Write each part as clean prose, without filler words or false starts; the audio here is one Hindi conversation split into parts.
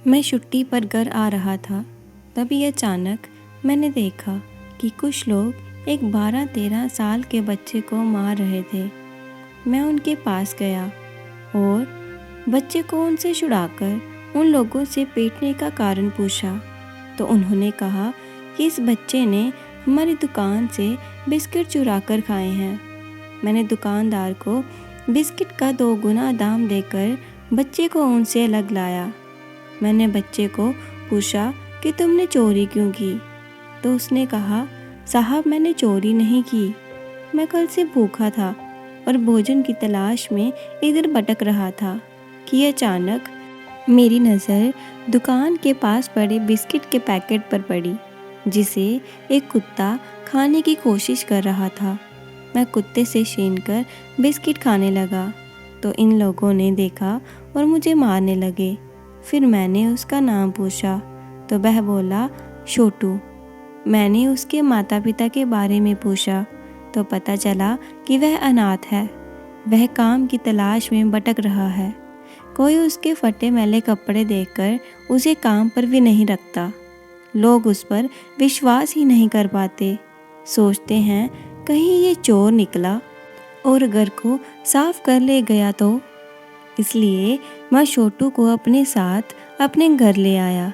मैं छुट्टी पर घर आ रहा था, तभी अचानक मैंने देखा कि कुछ लोग एक 12-13 साल के बच्चे को मार रहे थे। मैं उनके पास गया और बच्चे को उनसे छुड़ाकर उन लोगों से पीटने का कारण पूछा, तो उन्होंने कहा कि इस बच्चे ने हमारी दुकान से बिस्किट चुरा कर खाए हैं। मैंने दुकानदार को बिस्किट का 2 गुना दाम देकर बच्चे को उनसे अलग लाया। मैंने बच्चे को पूछा कि तुमने चोरी क्यों की, तो उसने कहा, साहब मैंने चोरी नहीं की, मैं कल से भूखा था और भोजन की तलाश में इधर भटक रहा था कि अचानक मेरी नज़र दुकान के पास पड़े बिस्किट के पैकेट पर पड़ी, जिसे एक कुत्ता खाने की कोशिश कर रहा था। मैं कुत्ते से छीनकर बिस्किट खाने लगा तो इन लोगों ने देखा और मुझे मारने लगे। फिर मैंने उसका नाम पूछा तो वह बोला, छोटू। मैंने उसके माता पिता के बारे में पूछा तो पता चला कि वह अनाथ है। वह काम की तलाश में भटक रहा है। कोई उसके फटे मैले कपड़े देखकर उसे काम पर भी नहीं रखता। लोग उस पर विश्वास ही नहीं कर पाते। सोचते हैं कहीं ये चोर निकला और घर को साफ कर ले गया तो। इसलिए मैं छोटू को अपने साथ अपने घर ले आया।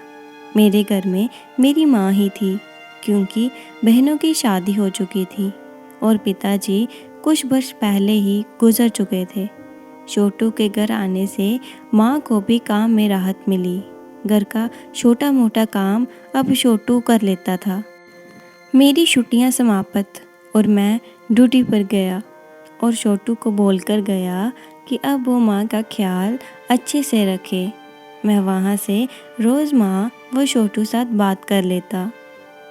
मेरे घर में मेरी माँ ही थी, क्योंकि बहनों की शादी हो चुकी थी और पिताजी कुछ वर्ष पहले ही गुजर चुके थे। छोटू के घर आने से माँ को भी काम में राहत मिली। घर का छोटा मोटा काम अब छोटू कर लेता था। मेरी छुट्टियाँ समाप्त और मैं ड्यूटी पर गया और छोटू को बोलकर गया कि अब वो माँ का ख्याल अच्छे से रखे। मैं वहाँ से रोज़ माँ व छोटू साथ बात कर लेता।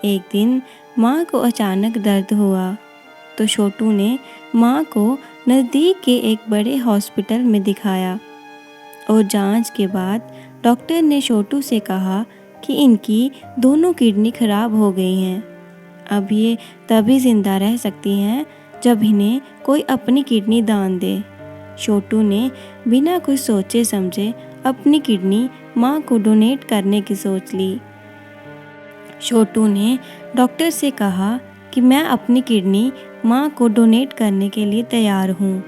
एक दिन माँ को अचानक दर्द हुआ तो छोटू ने माँ को नज़दीक के एक बड़े हॉस्पिटल में दिखाया और जांच के बाद डॉक्टर ने छोटू से कहा कि इनकी दोनों किडनी खराब हो गई हैं। अब ये तभी ज़िंदा रह सकती हैं जब इन्हें कोई अपनी किडनी दान दे। छोटू ने बिना कुछ सोचे समझे अपनी किडनी माँ को डोनेट करने की सोच ली। छोटू ने डॉक्टर से कहा कि मैं अपनी किडनी माँ को डोनेट करने के लिए तैयार हूँ,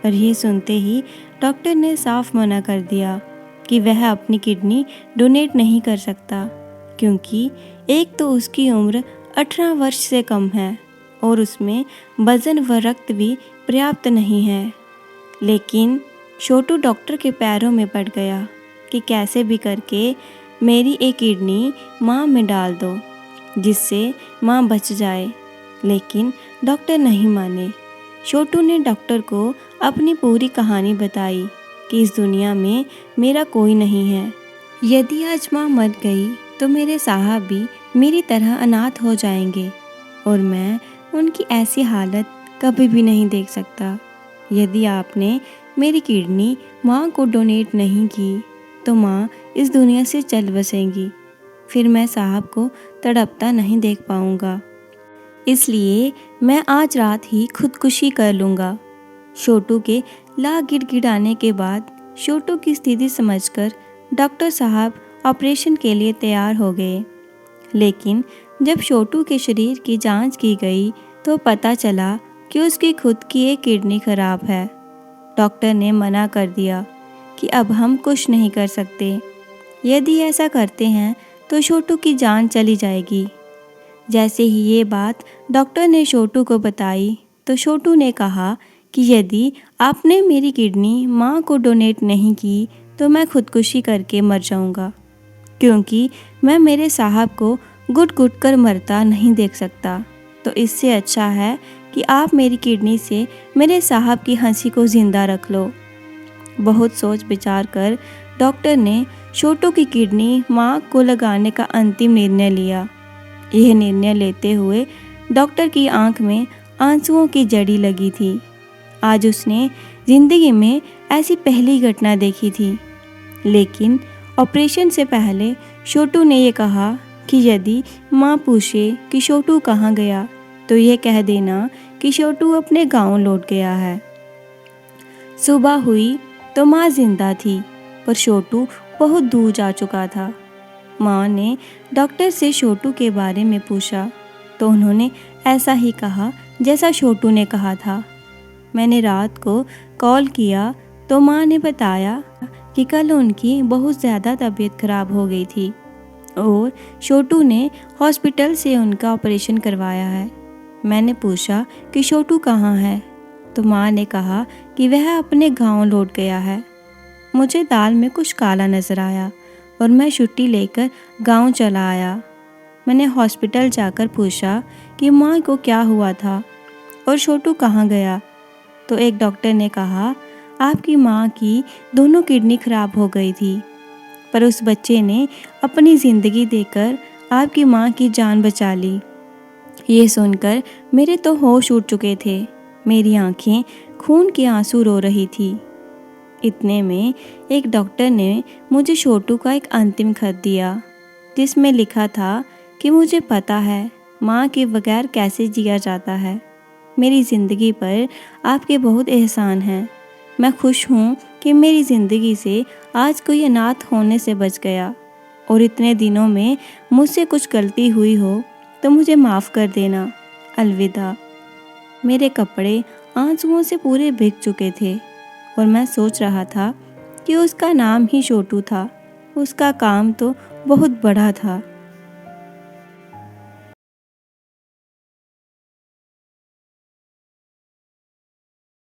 पर यह सुनते ही डॉक्टर ने साफ मना कर दिया कि वह अपनी किडनी डोनेट नहीं कर सकता, क्योंकि एक तो उसकी उम्र 18 वर्ष से कम है और उसमें वजन व रक्त भी पर्याप्त नहीं है। लेकिन छोटू डॉक्टर के पैरों में पड़ गया कि कैसे भी करके मेरी एक किडनी माँ में डाल दो, जिससे माँ बच जाए। लेकिन डॉक्टर नहीं माने। छोटू ने डॉक्टर को अपनी पूरी कहानी बताई कि इस दुनिया में मेरा कोई नहीं है। यदि आज माँ मर गई तो मेरे साहब भी मेरी तरह अनाथ हो जाएंगे और मैं उनकी ऐसी हालत कभी भी नहीं देख सकता। यदि आपने मेरी किडनी माँ को डोनेट नहीं की तो माँ इस दुनिया से चल बसेंगी। फिर मैं साहब को तड़पता नहीं देख पाऊँगा। इसलिए मैं आज रात ही खुदकुशी कर लूँगा। छोटू के गिड़गिड़ाने के बाद छोटू की स्थिति समझकर डॉक्टर साहब ऑपरेशन के लिए तैयार हो गए। लेकिन जब छोटू के शरीर की जांच की गई तो पता चला कि उसकी खुद की एक किडनी खराब है। डॉक्टर ने मना कर दिया कि अब हम कुछ नहीं कर सकते। यदि ऐसा करते हैं तो छोटू की जान चली जाएगी। जैसे ही ये बात डॉक्टर ने छोटू को बताई तो छोटू ने कहा कि यदि आपने मेरी किडनी माँ को डोनेट नहीं की तो मैं खुदकुशी करके मर जाऊँगा, क्योंकि मैं मेरे साहब को घुट घुट कर मरता नहीं देख सकता। तो इससे अच्छा है कि आप मेरी किडनी से मेरे साहब की हंसी को ज़िंदा रख लो। बहुत सोच विचार कर डॉक्टर ने छोटू की किडनी माँ को लगाने का अंतिम निर्णय लिया। यह निर्णय लेते हुए डॉक्टर की आंख में आंसुओं की जड़ी लगी थी। आज उसने ज़िंदगी में ऐसी पहली घटना देखी थी। लेकिन ऑपरेशन से पहले छोटू ने यह कहा कि यदि माँ पूछे कि छोटू कहाँ गया तो ये कह देना कि छोटू अपने गांव लौट गया है। सुबह हुई तो माँ जिंदा थी, पर छोटू बहुत दूर जा चुका था। माँ ने डॉक्टर से छोटू के बारे में पूछा तो उन्होंने ऐसा ही कहा जैसा छोटू ने कहा था। मैंने रात को कॉल किया तो माँ ने बताया कि कल उनकी बहुत ज़्यादा तबीयत खराब हो गई थी और छोटू ने हॉस्पिटल से उनका ऑपरेशन करवाया है। मैंने पूछा कि छोटू कहाँ है, तो माँ ने कहा कि वह अपने गांव लौट गया है। मुझे दाल में कुछ काला नज़र आया और मैं छुट्टी लेकर गांव चला आया। मैंने हॉस्पिटल जाकर पूछा कि माँ को क्या हुआ था और छोटू कहाँ गया, तो एक डॉक्टर ने कहा आपकी माँ की दोनों किडनी खराब हो गई थी, पर उस बच्चे ने अपनी ज़िंदगी देकर आपकी माँ की जान बचा ली। ये सुनकर मेरे तो होश उड़ चुके थे। मेरी आंखें खून के आंसू रो रही थी। इतने में एक डॉक्टर ने मुझे छोटू का एक अंतिम खत दिया जिसमें लिखा था कि मुझे पता है माँ के बगैर कैसे जिया जाता है। मेरी ज़िंदगी पर आपके बहुत एहसान हैं। मैं खुश हूँ कि मेरी ज़िंदगी से आज कोई अनाथ होने से बच गया, और इतने दिनों में मुझसे कुछ गलती हुई हो तो मुझे माफ़ कर देना। अलविदा। मेरे कपड़े आंसुओं से पूरे भीग चुके थे और मैं सोच रहा था कि उसका नाम ही छोटू था। उसका काम तो बहुत बड़ा था।